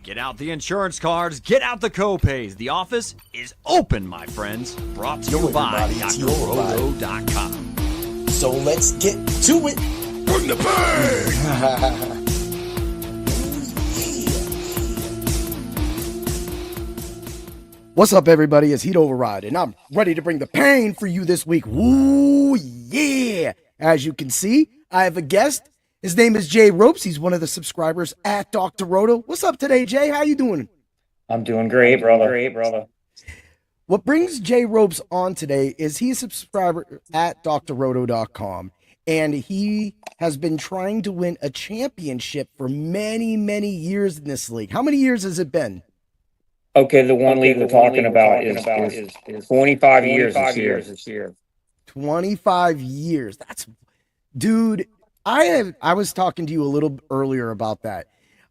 Get out the insurance cards, get out the copays. The office is open, my friends. Brought to you by DrRoto.com. So let's get to it. Bring the pain! What's up, everybody? It's Heat Override, and I'm ready to bring the pain for you this week. Woo, yeah! As you can see, I have a guest. His name is Jay Ropes. He's one of the subscribers at Dr. Roto. What's up today, Jay? How you doing? I'm doing great, brother. What brings Jay Ropes on today is he's a subscriber at DrRoto.com, and he has been trying to win a championship for many, many years in this league. How many years has it been? Okay, the one league we're talking about is 25 years this year. 25 years. That's, dude, I was talking to you a little earlier about that.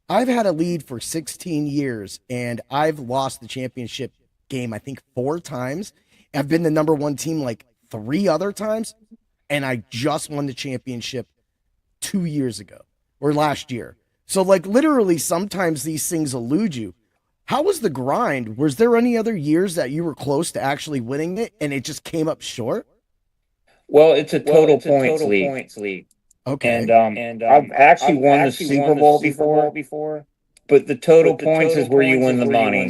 I've had a lead for 16 years, and I've lost the championship game, I think, 4 times. I've been the number one team like 3 other times, and I just won the championship 2 years ago or last year. So, like, literally, sometimes these things elude you. How was the grind? Was there any other years that you were close to actually winning it, and it just came up short? Well, it's a total points league. Okay. And I've actually won the Super Bowl before, but the total points is where you win the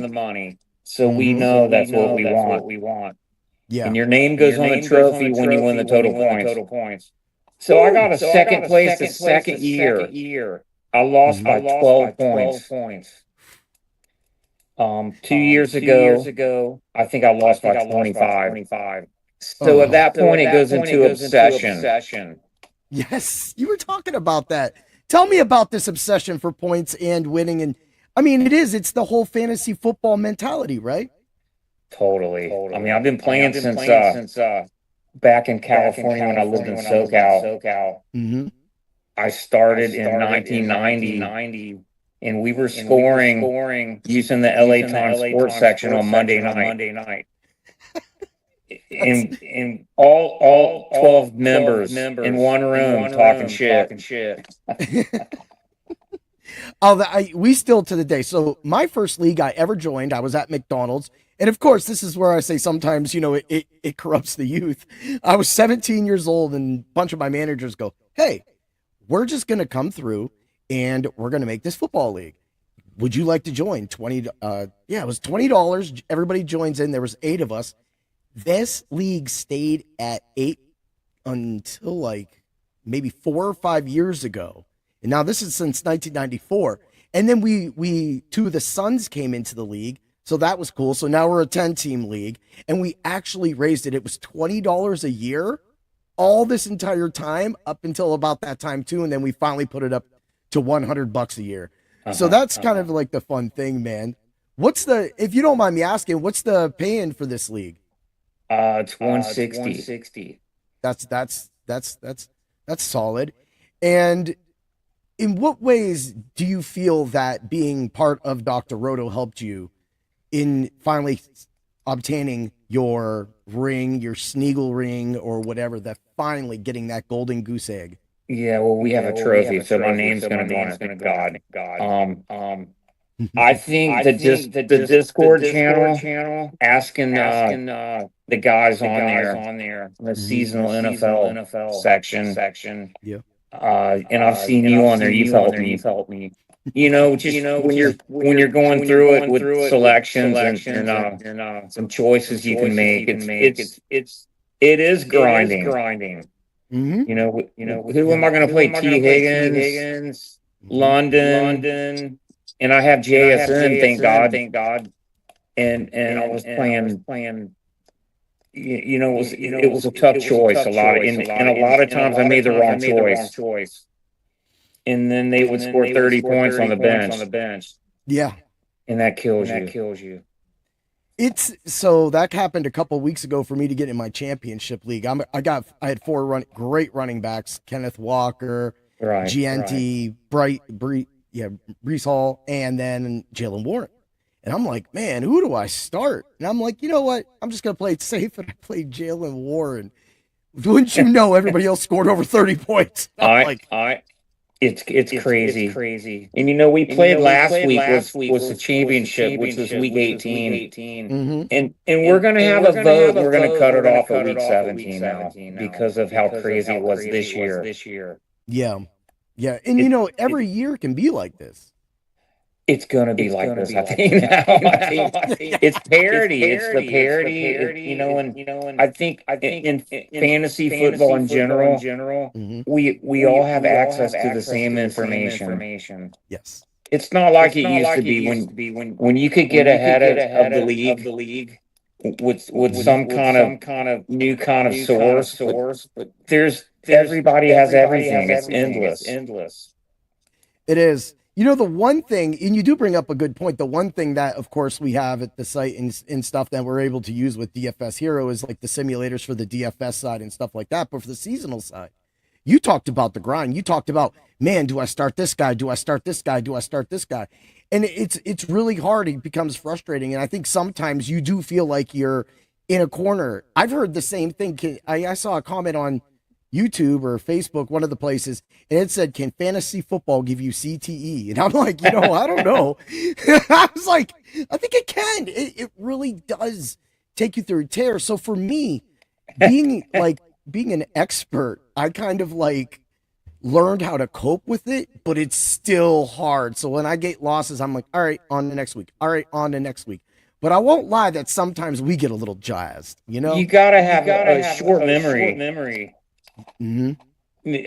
money. So we know that's what we want. Yeah. And your name goes on the trophy when you win the total points. So I got a second place the second year. I lost by 12 points. 2 years ago, I think I lost by 25. So at that point, it goes into obsession. Yes, you were talking about that. Tell me about this obsession for points and winning. And I mean, it's the whole fantasy football mentality, right? Totally. I mean, I've been playing since back in California when I lived in SoCal. Mm-hmm. I started in 1990. And we were scoring using the LA Times sports section on Monday night. And all 12 members in one room talking shit. We still to the day. So my first league I ever joined, I was at McDonald's. And of course, this is where I say sometimes, it corrupts the youth. I was 17 years old, and a bunch of my managers go, "Hey, we're just going to come through and we're going to make this football league. Would you like to join?" It was $20. Everybody joins in. There was 8 of us. This league stayed at 8 until like maybe 4 or 5 years ago. And now this is since 1994. And then we 2 of the sons came into the league. So that was cool. So now we're a 10-team league, and we actually raised it. It was $20 a year all this entire time up until about that time too. And then we finally put it up to $100 a year. So that's kind of like the fun thing, man. If you don't mind me asking, what's the pay-in for this league? It's 160. That's solid. And in what ways do you feel that being part of Dr. Roto helped you in finally obtaining your ring, your Sneagle ring, or whatever, that finally getting that golden goose egg? Yeah, well, we have a trophy, so my name's going to go on it. Thank God. I think the Discord channel asking the guys on there, the seasonal NFL section. Yeah. And I've seen you on there. You've helped me. When you're going through it with selections and some choices you can make, it is grinding. Mm-hmm. Who am I going to play? T. Higgins, London, and I have JSN. Thank God. And I was playing. It was a tough choice. A lot of times I made the wrong choice. And then they would score 30 points on the bench. Yeah, and that kills you. So that happened a couple weeks ago for me to get in my championship league. I had 4 great running backs: Kenneth Walker, GNT, Brees Hall, and then Jaylen Warren. And I'm like, man, who do I start? And I'm like, you know what? I'm just gonna play it safe, and I played Jaylen Warren. Wouldn't you know, everybody else scored over 30 points. It's crazy. And we played last week was the championship, which was week 18. Mm-hmm. And we're gonna have a vote. We're gonna cut it off at week 17 now because of how crazy it was this year. Yeah. Yeah. And every year can be like this. It's gonna be like this, I think. Now. It's parody. It's the parody. And I think in fantasy football in general, Mm-hmm. we all have access to the same information. Yes. It's not like it used to be when you could get ahead of the league with some kind of new kind of source. But everybody has everything. It's endless. It is. The one thing, and you do bring up a good point, the one thing that, of course, we have at the site and stuff that we're able to use with DFS Hero is like the simulators for the DFS side and stuff like that. But for the seasonal side, you talked about the grind. You talked about, man, do I start this guy? Do I start this guy? Do I start this guy? And it's really hard. It becomes frustrating. And I think sometimes you do feel like you're in a corner. I've heard the same thing. I saw a comment on YouTube or Facebook, one of the places, and it said, can fantasy football give you CTE? And I'm like, I don't know. I was like, I think it can. It really does take you through a tear. So for me, being an expert, I kind of learned how to cope with it, but it's still hard. So when I get losses, I'm like, all right, on to next week. All right, on to next week. But I won't lie that sometimes we get a little jazzed, You gotta have a short memory. Mm-hmm.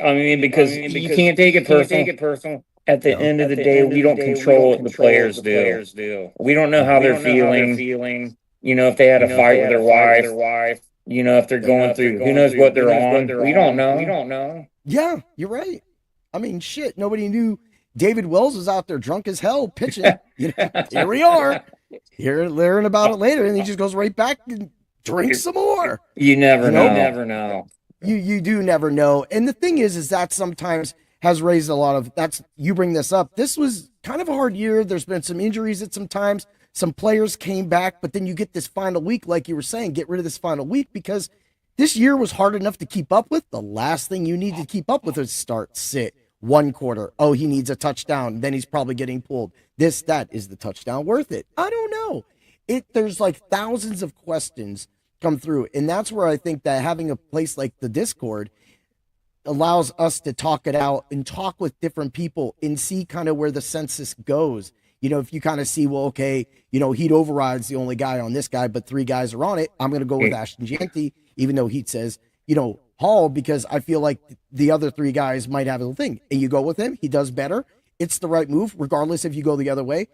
I mean, because you can't take it personal. At the end of the day, we don't control what the players do. We don't know how they're feeling. If they had a fight with their wife. If they're going through, who knows what they're on. We don't know. Yeah, you're right. I mean, shit, nobody knew David Wells was out there drunk as hell pitching. Here we are. Here, learn about it later, and he just goes right back and drinks some more. You never know. You do never know. And the thing is that sometimes has raised a lot of, you bring this up. This was kind of a hard year. There's been some injuries at some times. Some players came back, but then you get this final week, like you were saying, get rid of this final week because this year was hard enough to keep up with. The last thing you need to keep up with is start, sit, one quarter. Oh, he needs a touchdown. Then he's probably getting pulled. That is the touchdown worth it? I don't know. There's thousands of questions come through. And that's where I think that having a place like the Discord allows us to talk it out and talk with different people and see kind of where the census goes. If you kind of see, well, okay, Heat Override's the only guy on this guy, but 3 guys are on it. I'm going to go with Ashton Jeanty, even though Heat says, Hall, because I feel like the other 3 guys might have a thing. And you go with him. He does better. It's the right move, regardless if you go the other way.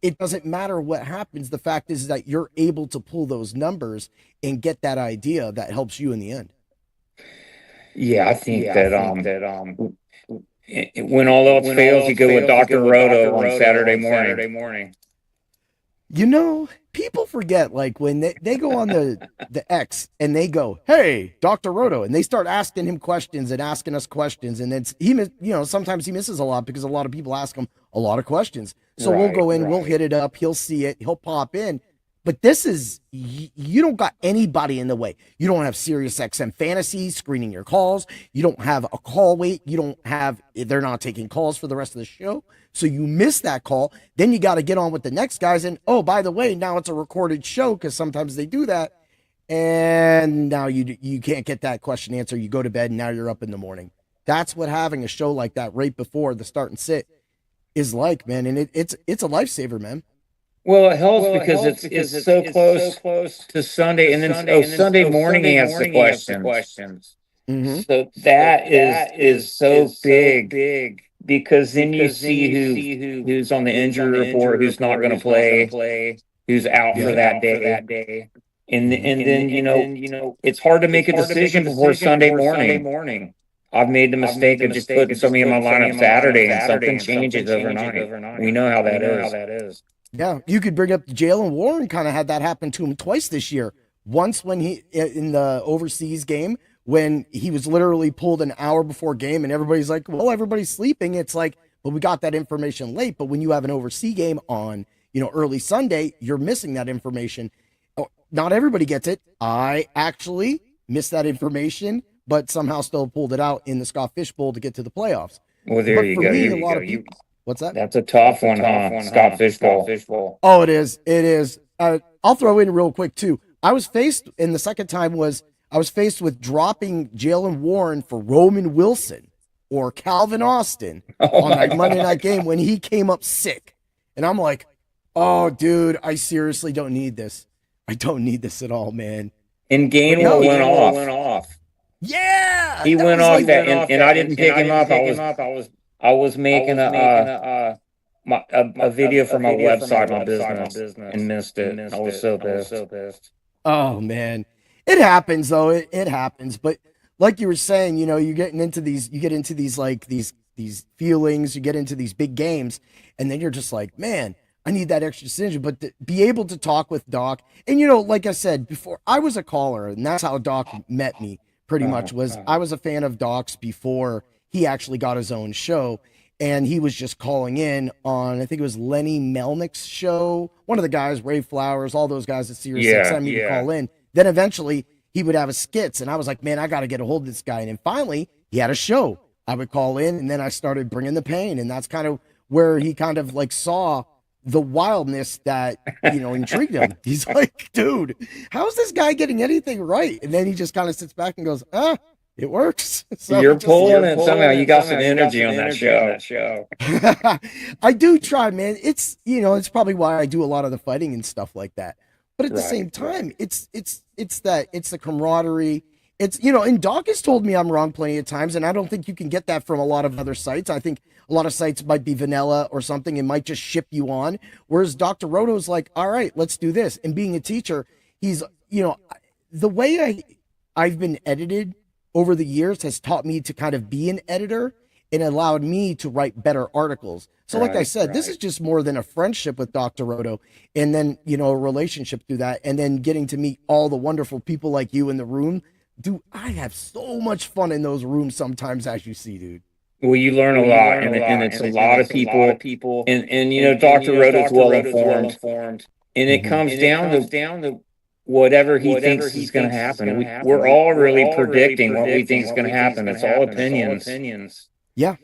It doesn't matter what happens. The fact is that you're able to pull those numbers and get that idea that helps you in the end. Yeah, I think that when all else fails, you go with Dr. Roto on Saturday morning. People forget, when they go on the X and they go, hey, Dr. Roto, and they start asking him questions and asking us questions. And then sometimes he misses a lot because a lot of people ask him a lot of questions. So we'll go in, we'll hit it up. He'll see it. He'll pop in. But this is, you don't got anybody in the way. You don't have SiriusXM Fantasy screening your calls. You don't have a call wait. They're not taking calls for the rest of the show. So you miss that call. Then you got to get on with the next guys. And, oh, by the way, now it's a recorded show because sometimes they do that. And now you can't get that question answered. You go to bed and now you're up in the morning. That's what having a show like that right before the start and sit is like, man. And it's a lifesaver, man. Well, it helps because it's so close to Sunday, and then Sunday morning he has the questions. Mm-hmm. So that is so big because then you see who's on the injury report, who's not going to play, who's out for that day, and then it's hard to make a decision before Sunday morning. I've made the mistake of just putting somebody in my lineup Saturday, and something changes overnight. We know how that is. Yeah, you could bring up Jaylen Warren. Kind of had that happen to him twice this year. Once when he in the overseas game when he was literally pulled an hour before game, and everybody's like, "Well, everybody's sleeping." It's like, but we got that information late. But when you have an overseas game on, early Sunday, you're missing that information. Not everybody gets it. I actually missed that information, but somehow still pulled it out in the Scott Fish Bowl to get to the playoffs. Well, there But you for go. me, You, a lot of people. What's that? that's a tough one, huh? Scott Fishbowl. Oh, it is. It is. I'll throw in real quick too. I was faced, and the second time was I was faced with dropping Jalen Warren for Roman Wilson or Calvin Austin Oh on my that Monday God. night game when he came up sick, and I'm like, oh, dude, I seriously don't need this. I don't need this at all, man. And But no, Gainwell went off. yeah, He that went was off like, that, and I didn't pick him up. I was making a video for my website, my business, and missed it. I was so pissed. oh man, it happens though. It happens. But like you were saying, you know, you get into these like these feelings, you get into these big games, and then you're just like, man, I need that extra synergy. But to be able to talk with Doc, and you know, like I said before, I was a caller, and that's how Doc met me. Pretty much was I was a fan of Doc's before he actually got his own show. And he was just calling in on, I think it was Lenny Melnick's show. One of the guys, Ray Flowers, all those guys at Sirius XM, he would call in. Then eventually he would have his skits. And I was like, man, I got to get a hold of this guy. And then finally he had a show. I would call in, and then I started bringing the pain. And that's kind of where he kind of like saw the wildness that, you know, intrigued him. He's like, dude, how's this guy getting anything right? And then he just kind of sits back and goes, it works. So You're pulling it somehow. You got some energy on that show. I do try, man. It's, you know, it's probably why I do a lot of the fighting and stuff like that. But at the same time, it's the camaraderie. It's, you know, and Doc has told me I'm wrong plenty of times, and I don't think you can get that from a lot of other sites. I think a lot of sites might be vanilla or something and might just ship you on. Whereas Dr. Roto's like, all right, let's do this. And being a teacher, he's, you know, the way I've been edited over the years has taught me to kind of be an editor and allowed me to write better articles. So like I said, this is just more than a friendship with Dr. Roto, and then, you know, a relationship through that, and then getting to meet all the wonderful people like you in the room. Dude, I have so much fun in those rooms sometimes, as you see, dude. Well, you learn a lot, and it's a lot of people, and you know, Dr. Roto's well informed, and it comes down to whatever he thinks is going to happen. We're all really predicting what we think is going to happen. It's all opinions. Yeah.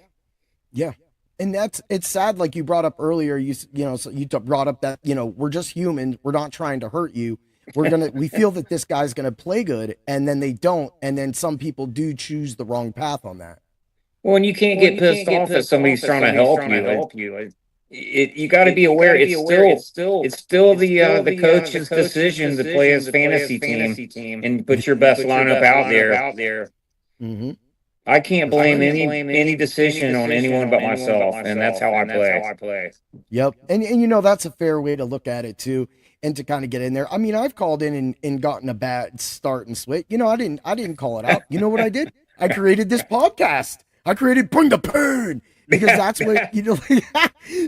Yeah. And it's sad. Like you brought up earlier, you know, so you brought up that, you know, we're just human. We're not trying to hurt you. We feel that this guy's going to play good, and then they don't. And then some people do choose the wrong path on that. Well, and you can't get pissed off if somebody's trying to help you. You got to be aware. It's still the coach's decision to play his fantasy team and put your best lineup out there. Mm-hmm. I can't blame any decision on anyone but myself, and that's how I play. Yep, and you know, that's a fair way to look at it too, and to kind of get in there. I mean, I've called in and gotten a bad start and switch. You know, I didn't call it out. You know what I did? I created this podcast. I created Bring the Pain, because that's what, you know,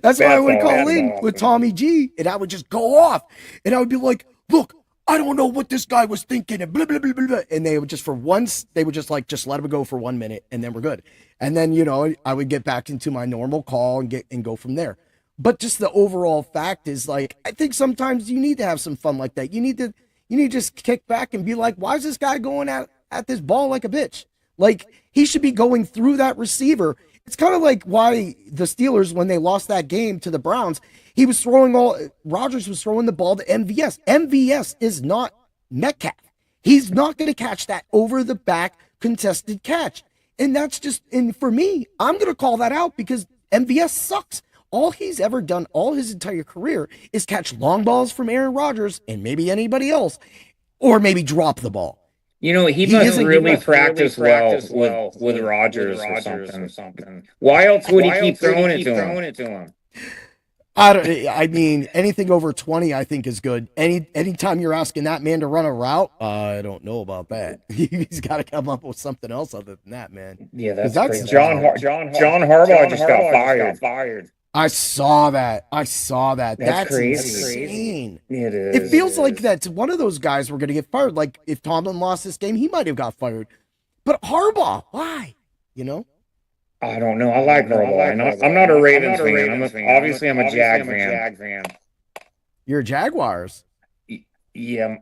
that's why I would call in with Tommy G, and I would just go off, and I would be like, look, I don't know what this guy was thinking, and blah, blah, blah, blah, blah. And they would just, for once, they would just like, just let him go for 1 minute, and then we're good. And then, you know, I would get back into my normal call and go from there. But just the overall fact is, like, I think sometimes you need to have some fun like that. You need to just kick back and be like, why is this guy going at this ball like a bitch? Like, he should be going through that receiver. It's kind of like why the Steelers, when they lost that game to the Browns, Rodgers was throwing the ball to MVS. MVS is not Metcalf. He's not going to catch that over the back contested catch. And that's just, and for me, I'm going to call that out because MVS sucks. All he's ever done all his entire career is catch long balls from Aaron Rodgers and maybe anybody else, or maybe drop the ball. You know, he must really practice well with Rodgers or something. Why else would he keep throwing it to him? I mean, anything over 20, I think, is good. Anytime you're asking that man to run a route, I don't know about that. He's got to come up with something else other than that, man. Yeah, that's crazy. John Harbaugh just got fired. I saw that. That's crazy. Insane. It is. It feels like that's one of those guys we're going to get fired. Like, if Tomlin lost this game, he might have got fired. But Harbaugh, why? You know? I don't know. I like Harbaugh. I'm not a Ravens fan. I'm a Jag fan. You're a Jaguars. Yeah.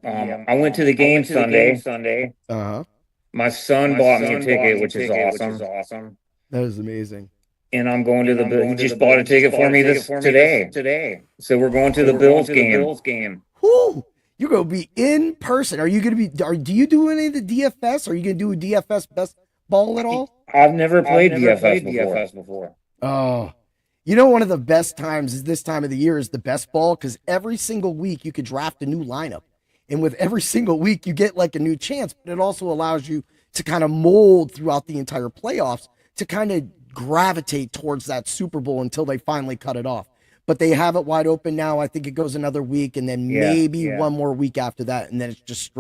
I went to the game Sunday. Uh-huh. My son bought me a ticket, which is awesome. That is amazing. and I'm going to the Bills. He just bought a ticket for me today. So we're going to the Bills game. Whoo! You're gonna be in person. Are you gonna be? Do you do any of the DFS? Are you gonna do a DFS best ball at all? I've never played DFS before. Oh, you know, one of the best times is this time of the year is the best ball because every single week you could draft a new lineup, and with every single week you get like a new chance. But it also allows you to kind of mold throughout the entire playoffs to kind of gravitate towards that Super Bowl until they finally cut it off. But they have it wide open now. I think it goes another week and then maybe one more week after that. And then it's just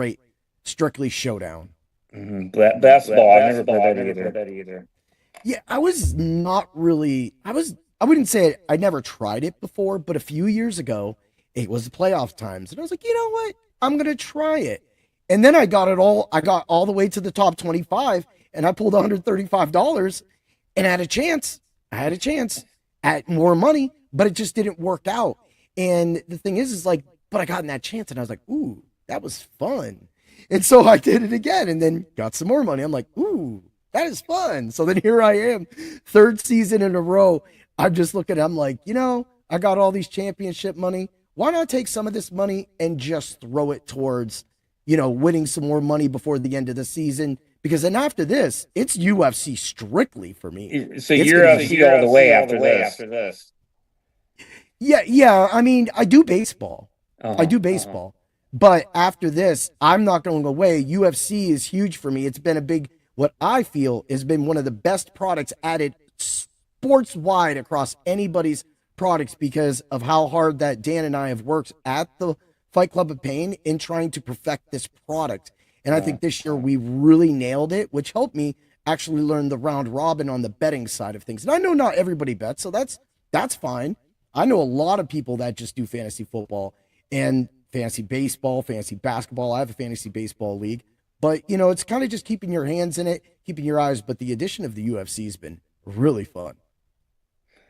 strictly showdown. Mm-hmm. Best ball. I've never played that either. Yeah, I was not really, I wouldn't say it, I never tried it before, but a few years ago, it was the playoff times. And I was like, you know what? I'm going to try it. And then I got all the way to the top 25 and I pulled $135 and had a chance. At more money, but it just didn't work out. And the thing is like, but I got in that chance and I was like, ooh, that was fun. And so I did it again and then got some more money. I'm like, ooh, that is fun. So then here I am, third season in a row. I'm just looking, I'm like, you know, I got all these championship money. Why not take some of this money and just throw it towards, you know, winning some more money before the end of the season? Because then after this, it's UFC strictly for me. So you're UFC all the way after this. Yeah. I mean, I do baseball. But after this, I'm not going away. UFC is huge for me. It's been what I feel has been one of the best products added sports wide across anybody's products because of how hard that Dan and I have worked at the Fight Club of Pain in trying to perfect this product. And I think this year we really nailed it, which helped me actually learn the round robin on the betting side of things. And I know not everybody bets, so that's fine. I know a lot of people that just do fantasy football and fantasy baseball, fantasy basketball. I have a fantasy baseball league. But, you know, it's kind of just keeping your hands in it, keeping your eyes. But the addition of the UFC has been really fun.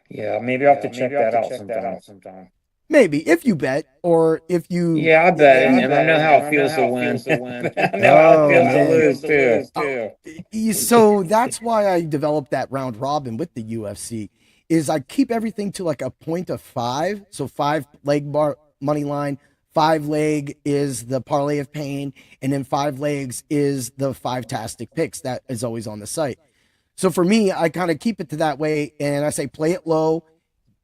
Yeah, maybe I'll have to check that out sometime. Maybe if you bet or if you. Yeah, I bet, and I know how it feels to win. I know how it feels to lose too. So that's why I developed that round robin with the UFC. Is I keep everything to like a point of 5. So 5 leg bar money line, 5 leg is the parlay of pain, and then 5 legs is the 5-tastic picks that is always on the site. So for me, I kind of keep it to that way, and I say play it low.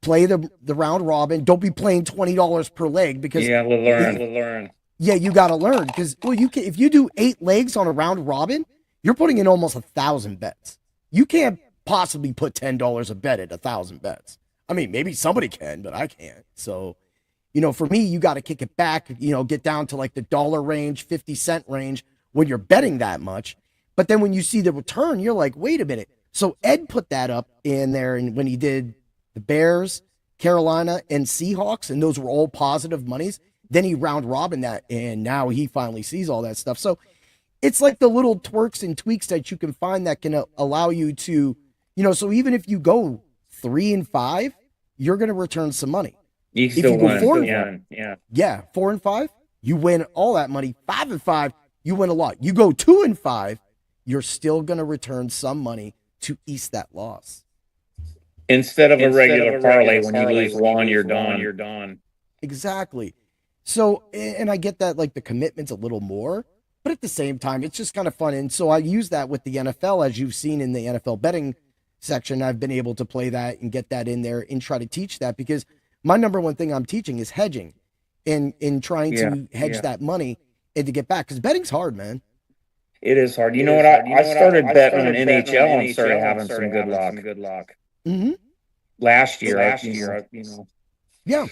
Play the round robin. Don't be playing $20 per leg because we'll learn. Yeah, you got to learn because if you do 8 legs on a round robin, you're putting in almost 1,000 bets. You can't possibly put $10 a bet at 1,000 bets. I mean, maybe somebody can, but I can't. So, you know, for me, you got to kick it back. You know, get down to like the dollar range, 50-cent range when you're betting that much. But then when you see the return, you're like, wait a minute. So Ed put that up in there, and when he did the Bears, Carolina, and Seahawks, and those were all positive monies. Then he round robin that, and now he finally sees all that stuff. So it's like the little twerks and tweaks that you can find that can allow you to, you know, so even if you go 3 and 5, you're going to return some money. You if you go win. 4 and 5, yeah, 4 and 5, you win all that money. 5 and 5, you win a lot. You go 2 and 5, you're still going to return some money to ease that loss. Instead of a regular parlay, when you lose one, you're done. Exactly. So, and I get that like the commitment's a little more, but at the same time, it's just kind of fun. And so I use that with the NFL, as you've seen in the NFL betting section. I've been able to play that and get that in there and try to teach that because my number one thing I'm teaching is hedging and in trying to hedge that money and to get back because betting's hard, man. It is hard. You know what? I started betting on NHL and started having some good luck. Mm-hmm. Last year, you know. Yeah.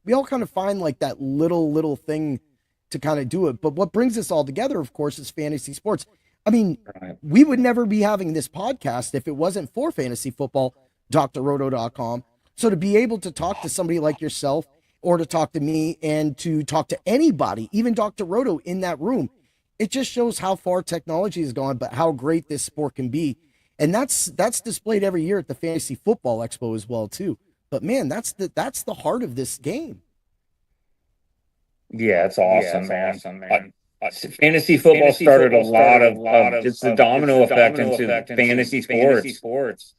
We all kind of find like that little thing to kind of do it. But what brings us all together, of course, is fantasy sports. I mean, we would never be having this podcast if it wasn't for fantasy football, drroto.com. So to be able to talk to somebody like yourself or to talk to me and to talk to anybody, even Dr. Roto in that room, it just shows how far technology has gone, but how great this sport can be. And that's displayed every year at the Fantasy Football Expo as well, too. But man, that's the heart of this game. Yeah, it's awesome, man. Fantasy football started a lot of it's the domino effect into fantasy sports.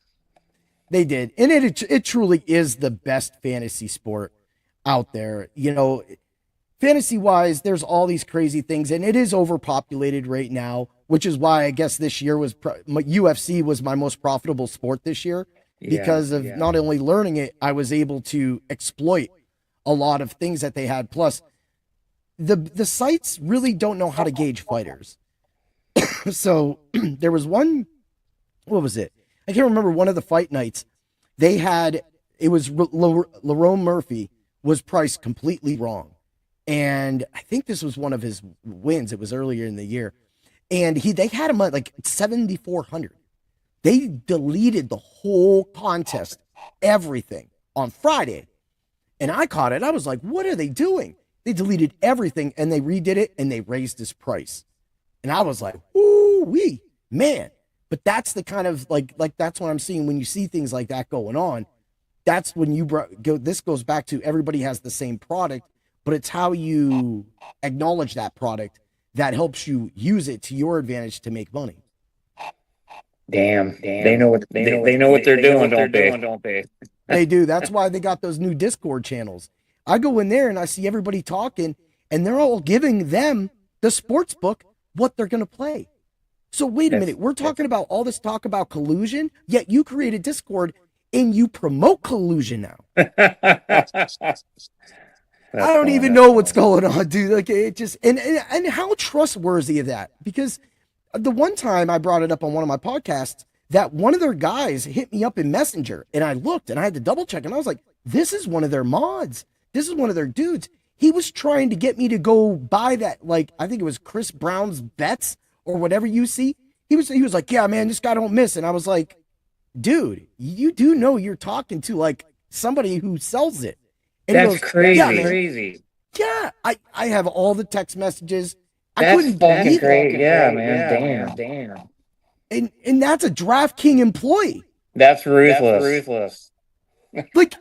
They did. And it truly is the best fantasy sport out there. You know, fantasy wise, there's all these crazy things, and it is overpopulated right now, which is why I guess this year was UFC was my most profitable sport this year because of not only learning it, I was able to exploit a lot of things that they had. Plus, the sites really don't know how to gauge fighters. So there was one, what was it? I can't remember, one of the fight nights. They had, it was Lerone Murphy was priced completely wrong. And I think this was one of his wins. It was earlier in the year. And they had him at like 7,400. They deleted the whole contest, everything, on Friday. And I caught it. I was like, what are they doing? They deleted everything and they redid it and they raised his price. And I was like, ooh-wee, man. But that's the kind of like that's what I'm seeing when you see things like that going on. That's when this goes back to everybody has the same product, but it's how you acknowledge that product that helps you use it to your advantage to make money. Damn. They know what they're doing, don't they? They do. That's why they got those new Discord channels. I go in there and I see everybody talking, and they're all giving them, the sports book, what they're going to play. So wait a minute. We're talking about all this talk about collusion, yet you created Discord and you promote collusion now. I don't even know what's going on, dude. Like, it just, and how trustworthy of that? Because the one time I brought it up on one of my podcasts, that one of their guys hit me up in Messenger, and I looked and I had to double check, and I was like, this is one of their mods. This is one of their dudes. He was trying to get me to go buy that, like, I think it was Chris Brown's bets or whatever you see. He was like, yeah, man, this guy don't miss. And I was like, dude, you do know you're talking to like somebody who sells it. And that's crazy. Yeah, crazy. Yeah, I have all the text messages. That's I couldn't believe it. Yeah, man. Damn. And that's a DraftKings employee. That's ruthless. Like,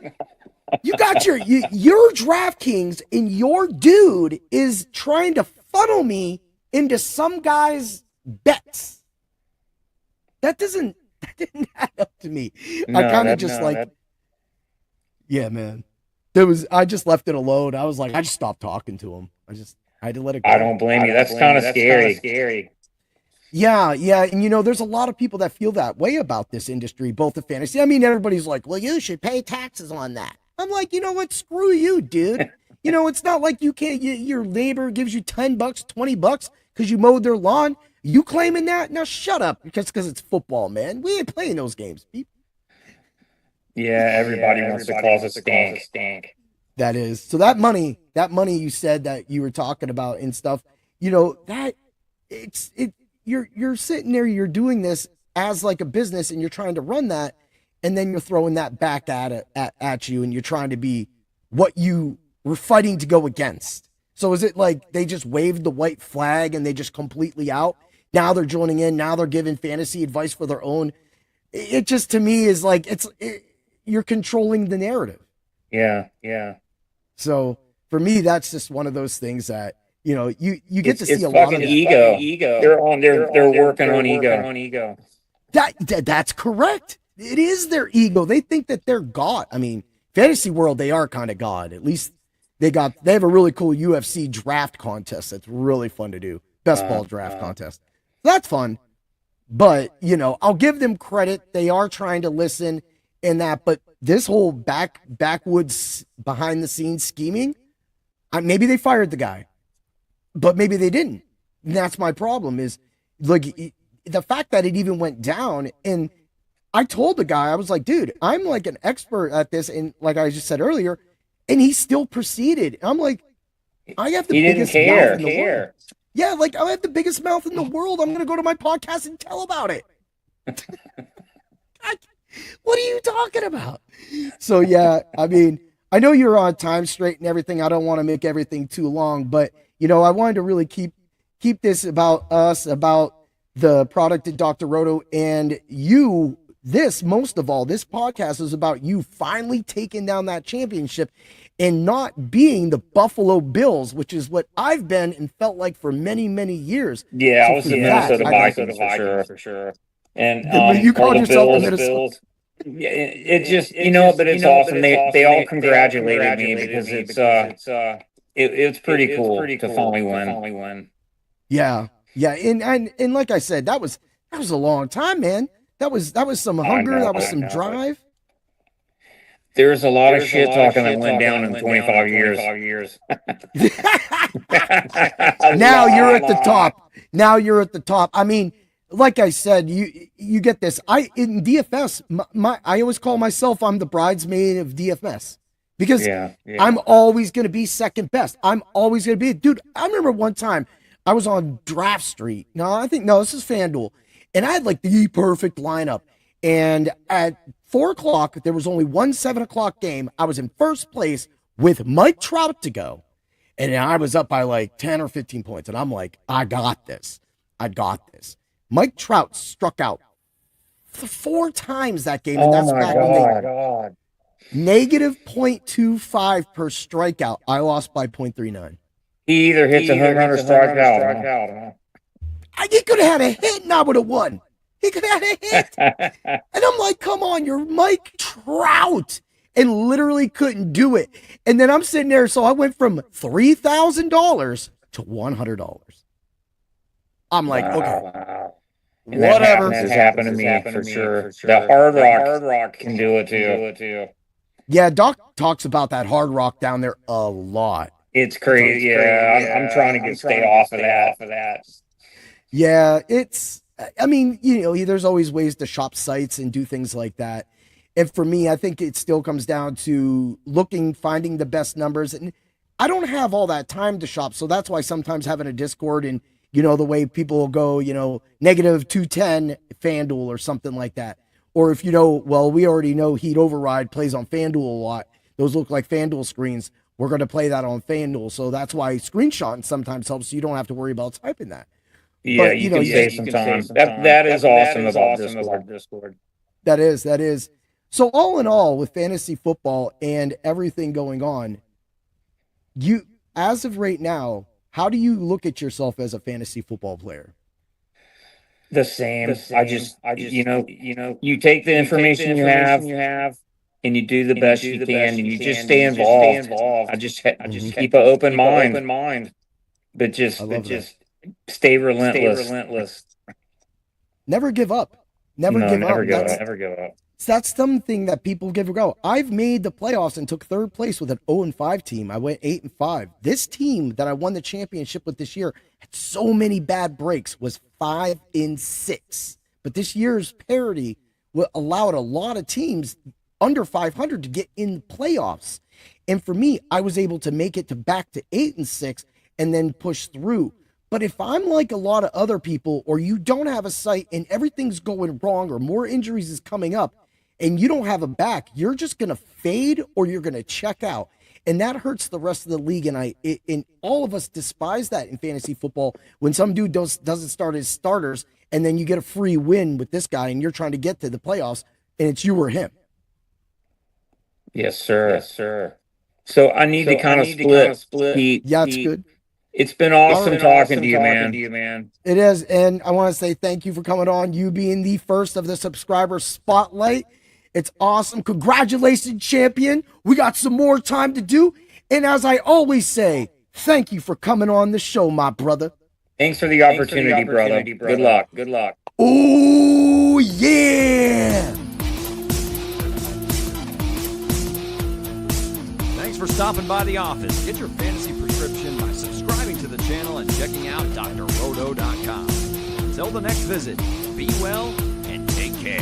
you got your DraftKings, and your dude is trying to funnel me into some guy's bets. That didn't add up to me. No, I kind of just yeah, man. I just left it alone. I was like, I just stopped talking to him. I had to let it go. I don't blame you. That's kind of scary. Yeah. And you know, there's a lot of people that feel that way about this industry, both the fantasy. I mean, everybody's like, well, you should pay taxes on that. I'm like, you know what? Screw you, dude. You know, it's not like you can't, your neighbor gives you $10, $20 because you mowed their lawn. You claiming that? Now shut up, because it's football, man. We ain't playing those games. Yeah, everybody wants to cause a stank. That is. So that money you said that you were talking about and stuff, you know, that you're sitting there, you're doing this as like a business and you're trying to run that, and then you're throwing that back at you, and you're trying to be what you were fighting to go against. So is it like they just waved the white flag and they just completely out? Now they're joining in. Now they're giving fantasy advice for their own. It just, to me, is like you're controlling the narrative. Yeah. So for me, that's just one of those things that, you know, you get to see a lot of ego. They're working on ego. That's correct. It is their ego. They think that they're God. I mean, fantasy world, they are kind of God. At least they have a really cool UFC draft contest that's really fun to do. Best ball draft contest. That's fun. But, you know, I'll give them credit. They are trying to listen in that. But this whole backwoods behind the scenes scheming, maybe they fired the guy, but maybe they didn't. And that's my problem, is like the fact that it even went down. And I told the guy, I was like, dude, I'm like an expert at this. And like I just said earlier, and he still proceeded. I'm like, I have the biggest mouth in the world. Yeah, like I have the biggest mouth in the world. I'm going to go to my podcast and tell about it. What are you talking about? So, yeah, I mean, I know you're on time straight and everything. I don't want to make everything too long, but, you know, I wanted to really keep this about us, about the product at Dr. Roto, and you. Most of all, this podcast is about you finally taking down that championship and not being the Buffalo Bills, which is what I've been and felt like for many, many years. Yeah, so I was the Minnesota Vikings for sure. And you called yourself the Minnesota Bills. Yeah, it just, but it's awesome. They all congratulated me because it's pretty cool to finally win. Yeah. Yeah. And like I said, that was a long time, man. That was some hunger. That was some drive. There's a lot of shit talking that went down in 25 years. Now you're at the top. Now you're at the top. I mean, like I said, you get this. In DFS, I always call myself, I'm the bridesmaid of DFS because I'm always going to be second best. I'm always going to be, dude. I remember one time I was on Draft Street. This is FanDuel, and I had like the perfect lineup. And at 4 o'clock, there was only one 7 o'clock game. I was in first place with Mike Trout to go, and I was up by like 10 or 15 points. And I'm like, I got this. Mike Trout struck out 4 times that game, and that's back when they negative 0.25 per strikeout. I lost by 0.39. He either hits a home run or strike out. He could have had a hit, and I would have won. He could have had a hit, and I'm like, come on, you're Mike Trout, and literally couldn't do it. And then I'm sitting there, so I went from $3,000 to $100. I'm like, okay. And whatever has happened to me for sure. The Hard Rock can do it too. Yeah, Doc talks about that Hard Rock down there a lot. It's crazy. I'm trying to stay off of that. Yeah, I mean, there's always ways to shop sites and do things like that. And for me, I think it still comes down to finding the best numbers. And I don't have all that time to shop. So that's why sometimes having a Discord and, the way people will go, negative 210 FanDuel or something like that. Or if we already know Heat Override plays on FanDuel a lot. Those look like FanDuel screens. We're going to play that on FanDuel. So that's why screenshotting sometimes helps. So you don't have to worry about typing that. Yeah, but, you can save some time. That is awesome about Discord. That is. So all in all, with fantasy football and everything going on, as of right now, how do you look at yourself as a fantasy football player? The same. I just you take the information you have and you do the best you can, and you just stay involved. I just keep an open mind, but just stay relentless. Never give up. Never give up. That's something that people give a go. I've made the playoffs and took 3rd place with an 0-5 team. I went 8-5. This team that I won the championship with this year had so many bad breaks, was 5-6. But this year's parity allowed a lot of teams under 500 to get in the playoffs. And for me, I was able to make it back to 8-6 and then push through. But if I'm like a lot of other people, or you don't have a site and everything's going wrong, or more injuries is coming up, and you don't have a back, you're just going to fade or you're going to check out. And that hurts the rest of the league. And all of us despise that in fantasy football when some dude doesn't start his starters, and then you get a free win with this guy and you're trying to get to the playoffs and it's you or him. Yes, sir. So I need to kind of split. Yeah, it's good. It's been awesome talking to you, man. It is. And I want to say thank you for coming on, you being the first of the subscriber spotlight. It's awesome. Congratulations, champion. We got some more time to do. And as I always say, thank you for coming on the show, my brother. Thanks for the opportunity, brother. Good luck. Oh, yeah. Thanks for stopping by the office. Get your fantasy prescription by subscribing to the channel and checking out drroto.com. Until the next visit, be well and take care.